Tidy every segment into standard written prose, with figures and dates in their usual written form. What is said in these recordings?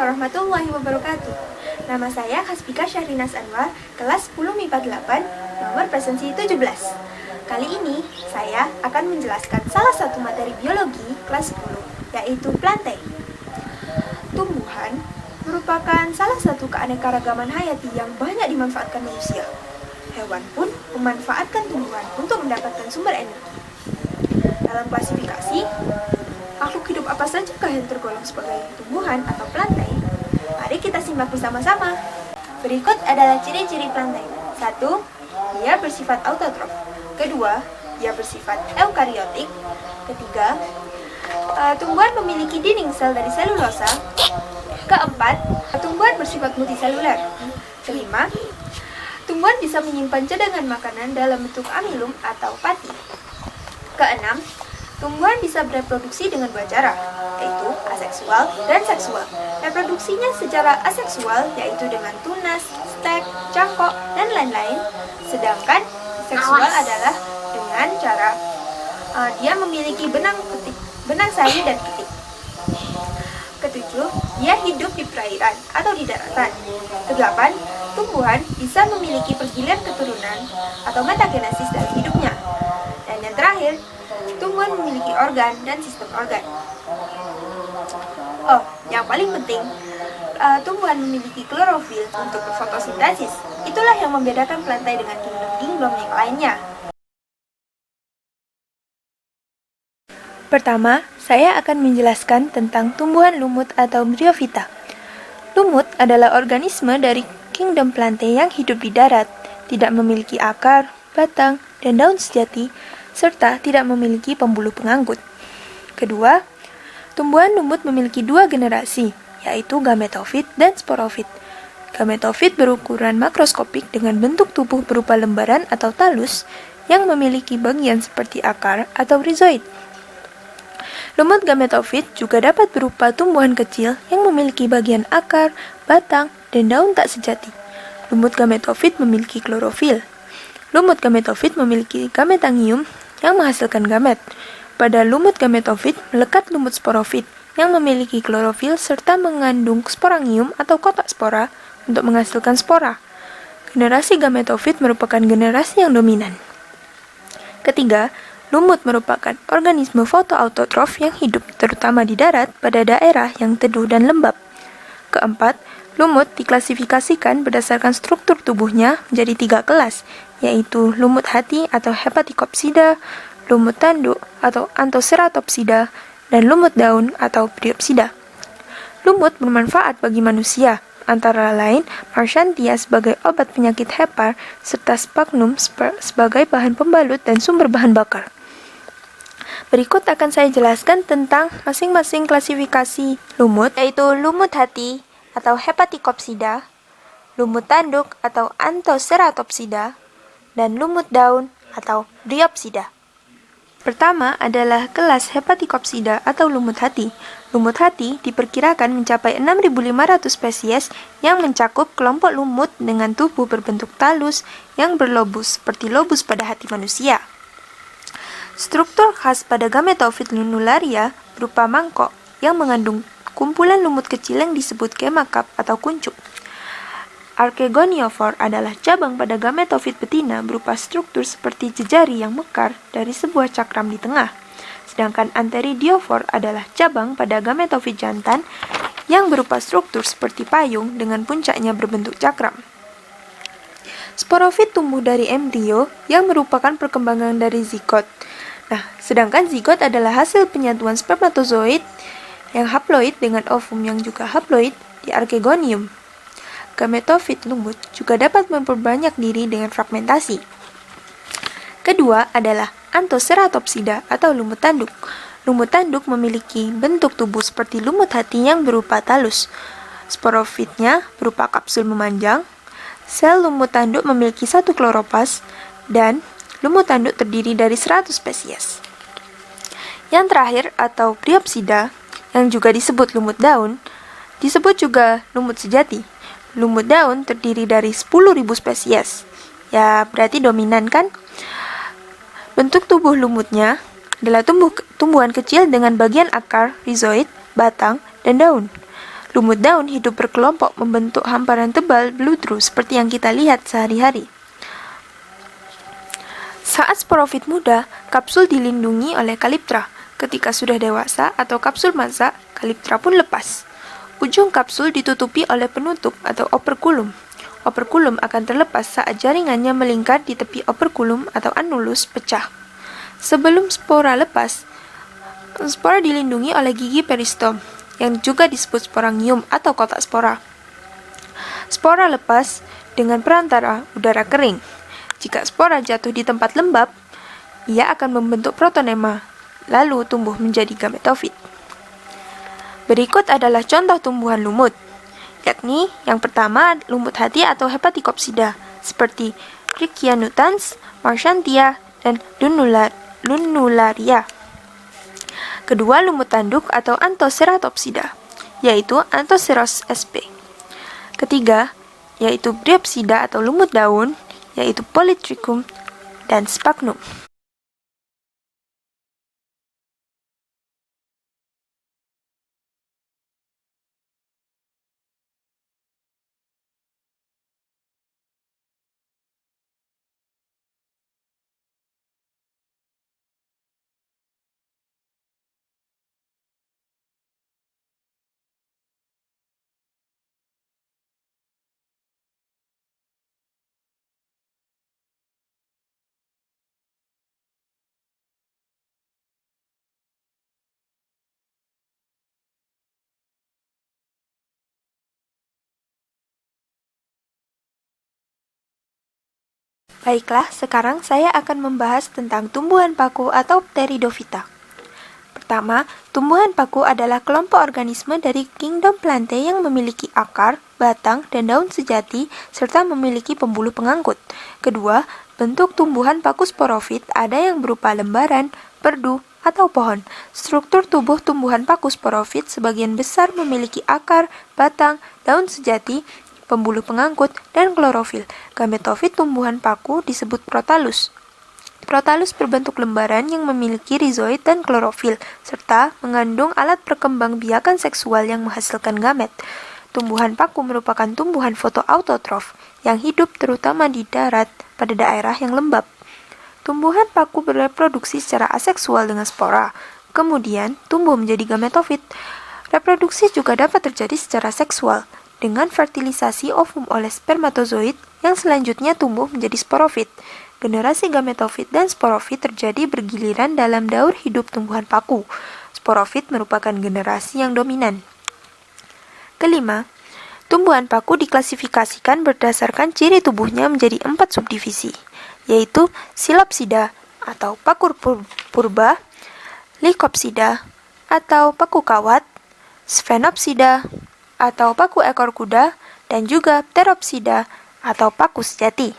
warahmatullahi wabarakatuh. Nama saya Hasbika Syahrinas Anwar, kelas 10 MIPA 8, nomor presensi 17. Kali ini saya akan menjelaskan salah satu materi biologi kelas 10, yaitu plantae. Tumbuhan merupakan salah satu keanekaragaman hayati yang banyak dimanfaatkan manusia. Hewan pun memanfaatkan tumbuhan untuk mendapatkan sumber energi. Dalam klasifikasi, makhluk hidup apa sajakah yang tergolong sebagai tumbuhan atau plantae? Mari kita simak bersama-sama. Berikut adalah ciri-ciri plantae. 1. Dia bersifat autotrof. Kedua, dia bersifat eukariotik. Ketiga, tumbuhan memiliki dinding sel dari selulosa. Keempat, tumbuhan bersifat multiseluler. Kelima, tumbuhan bisa menyimpan cadangan makanan dalam bentuk amilum atau pati. Keenam, tumbuhan bisa bereproduksi dengan dua cara, yaitu aseksual dan seksual. Reproduksinya secara aseksual, yaitu dengan tunas, stek, cangkok, dan lain-lain. Sedangkan seksual adalah dengan cara dia memiliki benang sari dan ketik. Ketujuh, dia hidup di perairan atau di daratan. Kedelapan, tumbuhan bisa memiliki pergiliran keturunan atau metagenesis dalam hidupnya. Dan yang terakhir, tumbuhan memiliki organ dan sistem organ. Oh, yang paling penting, tumbuhan memiliki klorofil untuk berfotosintesis. Itulah yang membedakan plantae dengan kingdom-kingdom yang lainnya. Pertama, saya akan menjelaskan tentang tumbuhan lumut atau bryophyta. Lumut adalah organisme dari kingdom plantae yang hidup di darat, tidak memiliki akar, batang, dan daun sejati, serta tidak memiliki pembuluh pengangkut. Kedua, tumbuhan lumut memiliki dua generasi, yaitu gametofit dan sporofit. Gametofit berukuran makroskopik dengan bentuk tubuh berupa lembaran atau talus yang memiliki bagian seperti akar atau rhizoid. Lumut gametofit juga dapat berupa tumbuhan kecil yang memiliki bagian akar, batang, dan daun tak sejati. Lumut gametofit memiliki klorofil. Lumut gametofit memiliki gametangium yang menghasilkan gamet. Pada lumut gametofit melekat lumut sporofit yang memiliki klorofil serta mengandung sporangium atau kotak spora untuk menghasilkan spora. Generasi gametofit merupakan generasi yang dominan. Ketiga, lumut merupakan organisme fotoautotrof yang hidup terutama di darat pada daerah yang teduh dan lembab. Keempat, lumut diklasifikasikan berdasarkan struktur tubuhnya menjadi 3 kelas, yaitu lumut hati atau Hepaticopsida, lumut tanduk atau Anthoceratopsida, dan lumut daun atau Bryopsida. Lumut bermanfaat bagi manusia, antara lain Marchantia sebagai obat penyakit hepar, serta Sphagnum sebagai bahan pembalut dan sumber bahan bakar. Berikut akan saya jelaskan tentang masing-masing klasifikasi lumut, yaitu lumut hati atau Hepaticopsida, lumut tanduk atau Anthoceratopsida, dan lumut daun atau Bryopsida. Pertama adalah kelas Hepaticopsida atau lumut hati. Lumut hati diperkirakan mencapai 6.500 spesies yang mencakup kelompok lumut dengan tubuh berbentuk talus yang berlobus seperti lobus pada hati manusia. Struktur khas pada gametofit lunularia berupa mangkok yang mengandung kumpulan lumut kecil yang disebut kemakap atau kuncup. Archegoniophore adalah cabang pada gametofit betina berupa struktur seperti jejari yang mekar dari sebuah cakram di tengah. Sedangkan Antheridiophore adalah cabang pada gametofit jantan yang berupa struktur seperti payung dengan puncaknya berbentuk cakram. Sporofit tumbuh dari embrio yang merupakan perkembangan dari zigot. Nah, sedangkan zigot adalah hasil penyatuan spermatozoid yang haploid dengan ovum yang juga haploid di Archegonium. Gametofit lumut juga dapat memperbanyak diri dengan fragmentasi. Kedua adalah Anthoceratopsida atau lumut tanduk. Lumut tanduk memiliki bentuk tubuh seperti lumut hati yang berupa talus. Sporofitnya berupa kapsul memanjang. Sel lumut tanduk memiliki 1 kloropas dan lumut tanduk terdiri dari 100 spesies. Yang terakhir atau Bryopsida, yang juga disebut lumut daun, disebut juga lumut sejati. Lumut daun terdiri dari 10.000 spesies. Ya, berarti dominan kan? Bentuk tubuh lumutnya adalah tumbuhan kecil dengan bagian akar, rhizoid, batang, dan daun. Lumut daun hidup berkelompok membentuk hamparan tebal bludru seperti yang kita lihat sehari-hari. Saat sporofit muda, kapsul dilindungi oleh kaliptra. Ketika sudah dewasa atau kapsul masak, kaliptra pun lepas. Ujung kapsul ditutupi oleh penutup atau operkulum. Operkulum akan terlepas saat jaringannya melingkar di tepi operkulum atau annulus pecah. Sebelum spora lepas, spora dilindungi oleh gigi peristom, yang juga disebut sporangium atau kotak spora. Spora lepas dengan perantara udara kering. Jika spora jatuh di tempat lembab, ia akan membentuk protonema, lalu tumbuh menjadi gametofit. Berikut adalah contoh tumbuhan lumut, yakni yang pertama lumut hati atau hepaticopsida, seperti Trichianutans, Marchantia, dan Lunularia. Kedua, lumut tanduk atau Anthoceratopsida, yaitu Anthoceros sp. Ketiga, yaitu Bryopsida atau lumut daun, yaitu Polytrichum dan Sphagnum. Baiklah, sekarang saya akan membahas tentang tumbuhan paku atau Pteridophyta. Pertama, tumbuhan paku adalah kelompok organisme dari kingdom Plantae yang memiliki akar, batang, dan daun sejati, serta memiliki pembuluh pengangkut. Kedua, bentuk tumbuhan paku sporofit ada yang berupa lembaran, perdu, atau pohon. Struktur tubuh tumbuhan paku sporofit sebagian besar memiliki akar, batang, daun sejati, pembuluh pengangkut, dan klorofil. Gametofit tumbuhan paku disebut protalus. Protalus berbentuk lembaran yang memiliki rizoid dan klorofil, serta mengandung alat perkembangbiakan seksual yang menghasilkan gamet. Tumbuhan paku merupakan tumbuhan fotoautotrof yang hidup terutama di darat pada daerah yang lembab. Tumbuhan paku bereproduksi secara aseksual dengan spora, kemudian tumbuh menjadi gametofit. Reproduksi juga dapat terjadi secara seksual, dengan fertilisasi ovum oleh spermatozoid yang selanjutnya tumbuh menjadi sporofit. Generasi gametofit dan sporofit terjadi bergiliran dalam daur hidup tumbuhan paku. Sporofit merupakan generasi yang dominan. Kelima, tumbuhan paku diklasifikasikan berdasarkan ciri tubuhnya menjadi 4 subdivisi, yaitu Silopsida atau paku purba, Lycopsida atau paku kawat, Sphenopsida atau paku ekor kuda, dan juga Pteropsida atau paku sejati.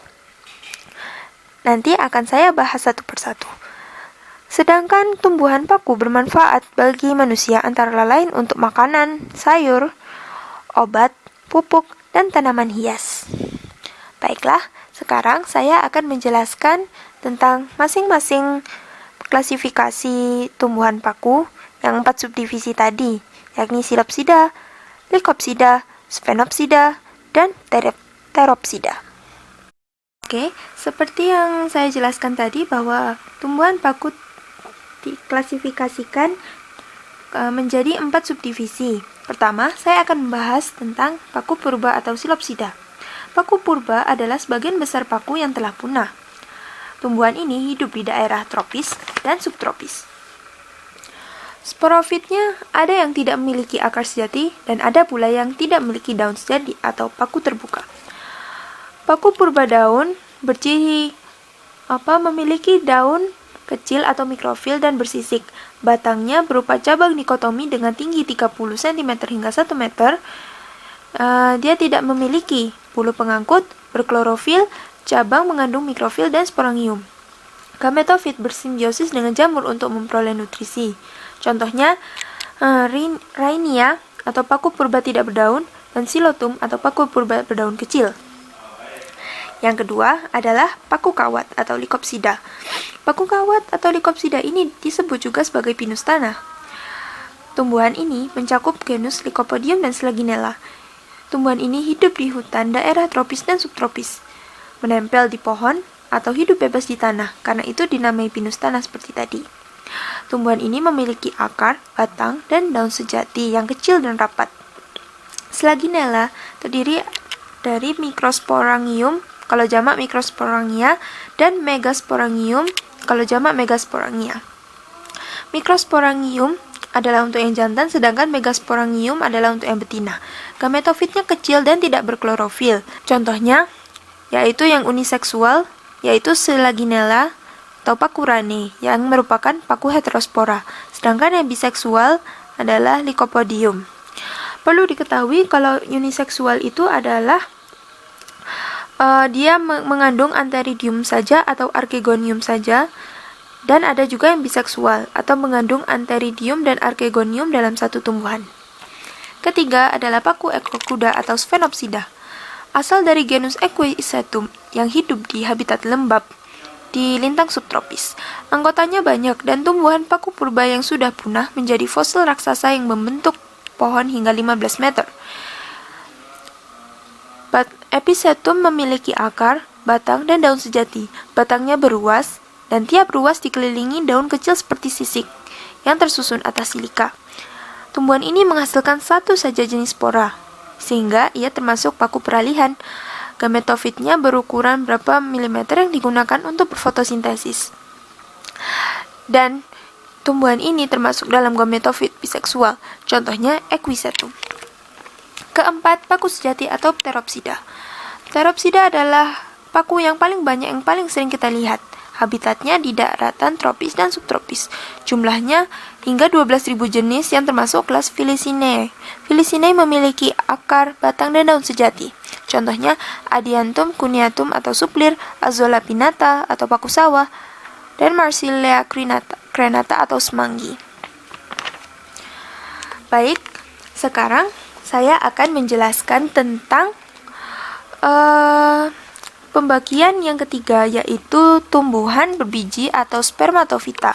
Nanti akan saya bahas satu persatu. Sedangkan tumbuhan paku bermanfaat bagi manusia antara lain untuk makanan, sayur, obat, pupuk, dan tanaman hias. Baiklah, sekarang saya akan menjelaskan tentang masing-masing klasifikasi tumbuhan paku yang 4 subdivisi tadi, yakni Silopsida, Lycopsida, Sphenopsida, dan Pteropsida. Oke, seperti yang saya jelaskan tadi bahwa tumbuhan paku diklasifikasikan menjadi 4 subdivisi. Pertama, saya akan membahas tentang paku purba atau Silopsida. Paku purba adalah sebagian besar paku yang telah punah. Tumbuhan ini hidup di daerah tropis dan subtropis. Sporofitnya ada yang tidak memiliki akar sejati dan ada pula yang tidak memiliki daun sejati atau paku terbuka. Paku purba daun berciri memiliki daun kecil atau mikrofil dan bersisik. Batangnya berupa cabang dikotomi dengan tinggi 30 cm hingga 1 meter. Dia tidak memiliki bulu pengangkut, berklorofil, cabang mengandung mikrofil dan sporangium. Gametofit bersimbiosis dengan jamur untuk memperoleh nutrisi. Contohnya Rhynia atau paku purba tidak berdaun dan Silotum atau paku purba berdaun kecil. Yang kedua adalah paku kawat atau Lycopsida. Paku kawat atau Lycopsida ini disebut juga sebagai pinus tanah. Tumbuhan ini mencakup genus Lycopodium dan Selaginella. Tumbuhan ini hidup di hutan daerah tropis dan subtropis, menempel di pohon atau hidup bebas di tanah, karena itu dinamai pinus tanah seperti tadi. Tumbuhan ini memiliki akar, batang, dan daun sejati yang kecil dan rapat. Selaginella terdiri dari Microsporangium, kalau jamak Microsporangia, dan Megasporangium, kalau jamak Megasporangia. Microsporangium adalah untuk yang jantan, sedangkan Megasporangium adalah untuk yang betina. Gametofitnya kecil dan tidak berklorofil. Contohnya, yaitu yang uniseksual, yaitu Selaginella atau paku rane, yang merupakan paku heterospora. Sedangkan yang biseksual adalah Lycopodium. Perlu diketahui kalau uniseksual itu adalah dia mengandung Antheridium saja atau Archegonium saja. Dan ada juga yang biseksual atau mengandung Antheridium dan Archegonium dalam satu tumbuhan. Ketiga adalah paku ekrokuda atau Sphenopsida. Asal dari genus Equisetum yang hidup di habitat lembab di lintang subtropis. Anggotanya banyak dan tumbuhan paku purba yang sudah punah menjadi fosil raksasa yang membentuk pohon hingga 15 meter. Episetum memiliki akar, batang, dan daun sejati. Batangnya beruas, dan tiap ruas dikelilingi daun kecil seperti sisik yang tersusun atas silika. Tumbuhan ini menghasilkan satu saja jenis spora, sehingga ia termasuk paku peralihan. Gametofitnya berukuran berapa milimeter yang digunakan untuk berfotosintesis. Dan tumbuhan ini termasuk dalam gametofit biseksual, contohnya Equisetum. Keempat, paku sejati atau Pteropsida. Pteropsida adalah paku yang paling banyak yang paling sering kita lihat. Habitatnya di daratan tropis dan subtropis. Jumlahnya hingga 12.000 jenis yang termasuk kelas Felicinae. Felicinae memiliki akar, batang, dan daun sejati. Contohnya Adiantum cuneatum atau suplir, Azolla pinnata atau paku sawah, dan Marsilea crenata atau semanggi. Baik, sekarang saya akan menjelaskan tentang pembagian yang ketiga, yaitu tumbuhan berbiji atau spermatofita.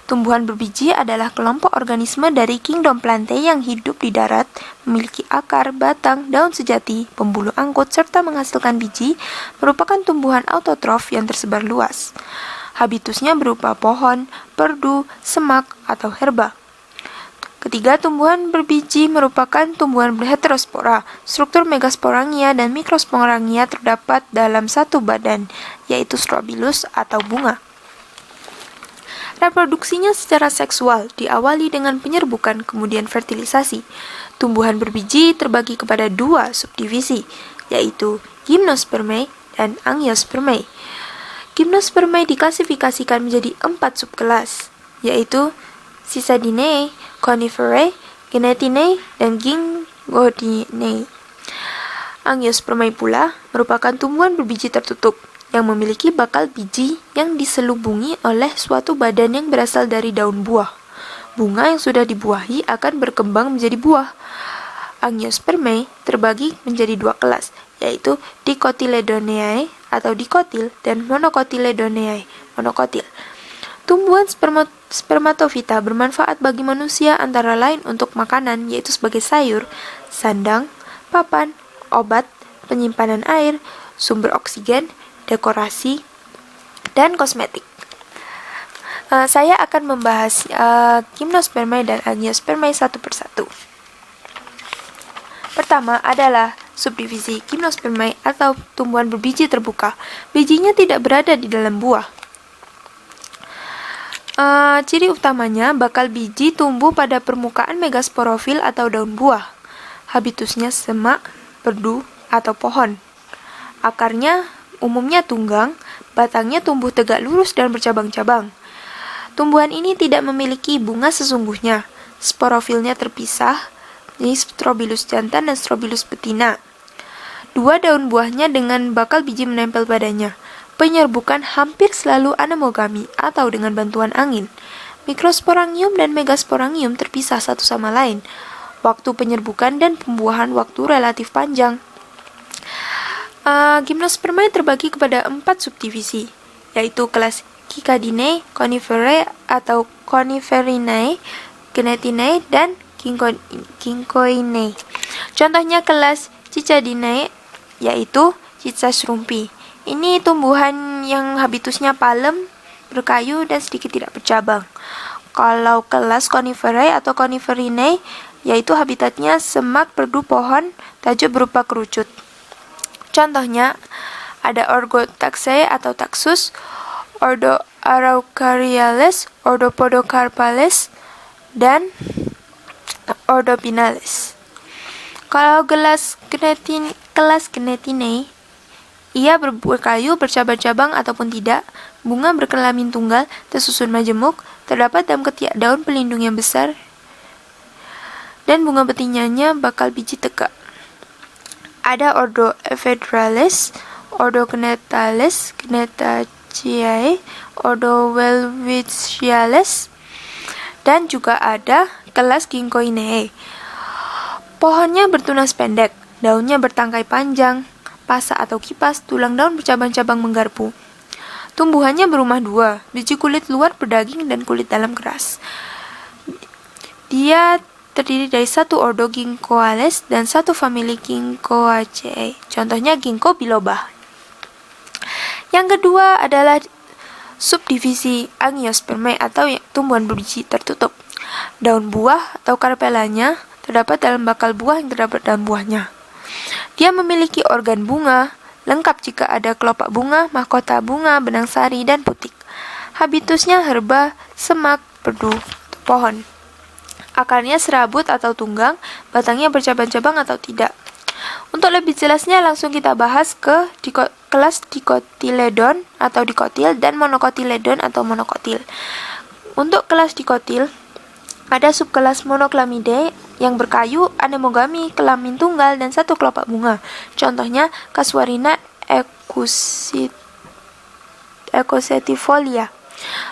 Tumbuhan berbiji adalah kelompok organisme dari kingdom Plantae yang hidup di darat, memiliki akar, batang, daun sejati, pembuluh angkut, serta menghasilkan biji, merupakan tumbuhan autotrof yang tersebar luas. Habitusnya berupa pohon, perdu, semak, atau herba. Ketiga, tumbuhan berbiji merupakan tumbuhan berheterospora. Struktur megasporangia dan mikrosporangia terdapat dalam satu badan, yaitu strobilus atau bunga. Reproduksinya secara seksual diawali dengan penyerbukan, kemudian fertilisasi. Tumbuhan berbiji terbagi kepada dua subdivisi, yaitu Gymnospermae dan Angiospermae. Gymnospermae diklasifikasikan menjadi 4 subkelas, yaitu Cisadinae, Coniferae, Genetinae, dan Gingodinae. Angiospermae pula merupakan tumbuhan berbiji tertutup yang memiliki bakal biji yang diselubungi oleh suatu badan yang berasal dari daun buah. Bunga yang sudah dibuahi akan berkembang menjadi buah. Angiospermae terbagi menjadi dua kelas, yaitu Dicotyledoneae atau dikotil dan Monocotyledoneae, monokotil. Tumbuhan spermatofita bermanfaat bagi manusia antara lain untuk makanan, yaitu sebagai sayur, sandang, papan, obat, penyimpanan air, sumber oksigen, dekorasi, dan kosmetik. Saya akan membahas Gymnospermae dan Angiospermae satu persatu. Pertama adalah subdivisi Gymnospermae atau tumbuhan berbiji terbuka. Bijinya tidak berada di dalam buah. Ciri utamanya, bakal biji tumbuh pada permukaan megasporofil atau daun buah. Habitusnya semak, perdu, atau pohon. Akarnya umumnya tunggang, batangnya tumbuh tegak lurus dan bercabang-cabang. Tumbuhan ini tidak memiliki bunga sesungguhnya. Sporofilnya terpisah, ini Strobilus jantan dan Strobilus betina. Dua daun buahnya dengan bakal biji menempel padanya. Penyerbukan hampir selalu anemogami atau dengan bantuan angin. Mikrosporangium dan megasporangium terpisah satu sama lain. Waktu penyerbukan dan pembuahan waktu relatif panjang. Gymnospermae terbagi kepada 4 subdivisi, yaitu kelas Cicadinae, Coniferae atau Coniferinae, Gnetinae, dan Ginkgoinae. Contohnya kelas Cicadidae yaitu Cicas rumpi. Ini tumbuhan yang habitusnya palem, berkayu, dan sedikit tidak bercabang. Kalau kelas Coniferae atau Coniferinae yaitu habitatnya semak perdu pohon, tajuk berupa kerucut. Contohnya ada Orthotaxae atau Taxus, Ordo Araucariales, Ordo Podocarpales, dan Ordo Pinales. Kalau kelas Gnetinae, ia berkayu, bercabang-cabang ataupun tidak, bunga berkelamin tunggal, tersusun majemuk, terdapat dalam ketiak daun pelindung yang besar, dan bunga betinanya bakal biji tegak. Ada Ordo Ephedrales, Ordo Gnetales, Gnetaceae, Ordo Welwitschales, dan juga ada kelas Ginkgoinae. Pohonnya bertunas pendek, daunnya bertangkai panjang, pasak atau kipas, tulang daun bercabang-cabang menggarpu. Tumbuhannya berumah dua, biji kulit luar berdaging dan kulit dalam keras. Dia terdiri dari satu ordo Ginkgoales dan satu famili Ginkgoaceae. Contohnya Ginkgo biloba. Yang kedua adalah subdivisi Angiospermae atau tumbuhan berbiji tertutup. Daun buah atau karpelanya terdapat dalam bakal buah yang terdapat dalam buahnya. Dia memiliki organ bunga, lengkap jika ada kelopak bunga, mahkota bunga, benang sari, dan putik. Habitusnya herba, semak, perdu, pohon. Akarnya serabut atau tunggang, batangnya bercabang-cabang atau tidak. Untuk lebih jelasnya langsung kita bahas ke kelas Dicotyledon atau dikotil dan Monocotyledon atau monokotil. Untuk kelas dikotil, ada subkelas Monoclamidae yang berkayu, anemogami, kelamin tunggal, dan satu kelopak bunga. Contohnya Casuarina ecosetifolia.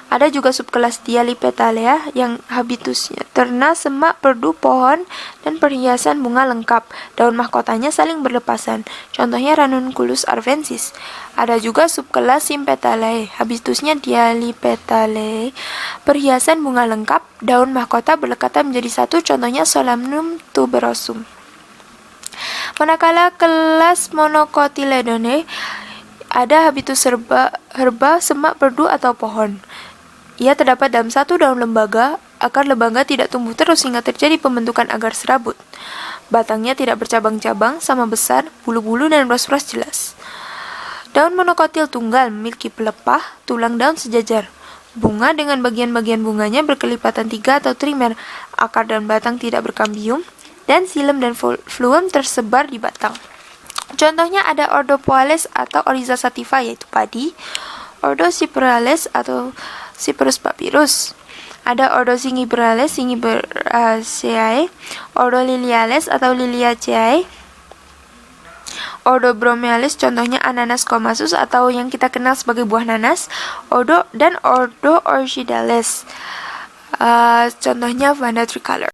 Ada juga subkelas Dialipetalea yang habitusnya terna, semak, perdu, pohon, dan perhiasan bunga lengkap. Daun mahkotanya saling berlepasan. Contohnya Ranunculus arvensis. Ada juga subkelas Sympetalae, habitusnya Dialipetalae, perhiasan bunga lengkap, daun mahkota berlekatan menjadi satu. Contohnya Solamnum tuberosum. Manakala kelas Monocotyledone ada habitus herba, semak, perdu, atau pohon. Ia terdapat dalam satu daun lembaga, akar lembaga tidak tumbuh terus hingga terjadi pembentukan agar serabut. Batangnya tidak bercabang-cabang, sama besar, bulu-bulu dan ras-ras jelas. Daun monokotil tunggal memiliki pelepah, tulang daun sejajar. Bunga dengan bagian-bagian bunganya berkelipatan 3 atau trimer, akar dan batang tidak berkambium, dan xilem dan phloem tersebar di batang. Contohnya ada Ordo Poales atau Oryza sativa yaitu padi, Ordo Cyperales atau Cyperus papyrus. Ada Ordo Zingiberales, Zingiberaceae, Ordo Liliales atau Liliaceae, Ordo Bromealis contohnya Ananas comasus atau yang kita kenal sebagai buah nanas, Ordo Orchidales. Contohnya Vanda tricolor.